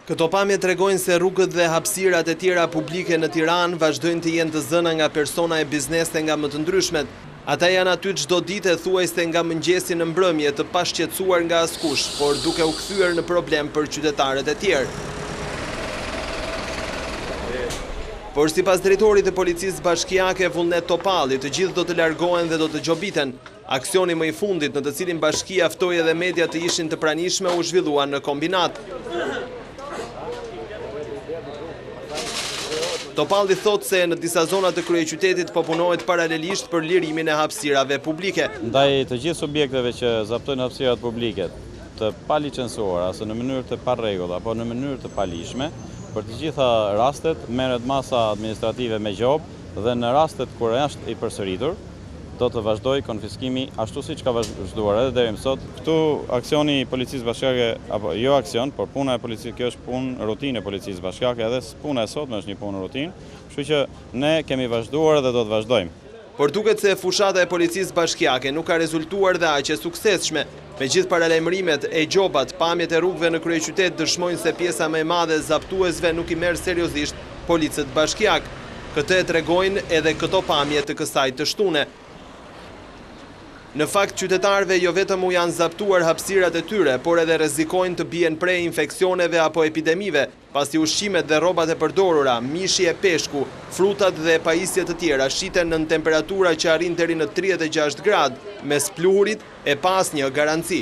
Këto pamje tregojnë se rrugët dhe hapësirat e tjera publike në Tiranë vazhdojnë të jenë të zëna nga persona e bizneste nga më të ndryshmet. Ata janë aty çdo ditë thuajse nga mëngjesi në mbrëmje të pashqetësuar nga askush, por duke u kthyer në problem për qytetarët e tjerë. Por sipas drejtorit të policisë bashkiake Vullnet Topalli, të gjithë do të largohen dhe do të gjobiten. Aksioni më i fundit në të cilin bashkia ftoi edhe media të ishin të pranishme u zhvillua në kombinat. Topalli thot se në disa zona të kryeqytetit po punohet paralelisht për lirimin e hapësirave publike. Ndaj të gjithë subjekteve që zaptojnë hapësirat publike të palicencuara, ose në mënyrë të parregull apo në mënyrë të palishme, për të gjitha rastet merret masa administrative me gjobë dhe në rastet kur është i përsëritur, do të vazhdoj konfiskimi ashtu siç ka vazhduar edhe deri më sot. Këtu aksioni i policisë bashkiake, apo jo aksion, por puna e policisë, kjo është punë rutinë e policisë bashkiake, edhe puna e sotme është një punë rutinë, kështu që ne kemi vazhduar dhe do të vazhdojmë. Por duket se fushata e policisë bashkiake nuk ka rezultuar dhe aq e suksesshme. Me gjithë paralajmërimet e gjobat, pamjet e rrugëve në kryeqytet dëshmojnë se pjesa më e madhe e zaptuesve nuk i merr seriozisht policët bashkiak. Këtë e tregojnë edhe këto pamje të kësaj të shtune. Në fakt, qytetarëve jo vetëm u janë zaptuar hapësirat e tyre, por edhe rrezikojnë të bien prej infeksioneve apo epidemive, pasi ushqimet dhe rrobat e përdorura, mishi e peshku, frutat dhe pajisjet të tjera shiten në temperatura që arrin deri në 36 gradë, mes pluhurit e pa asnjë garanci.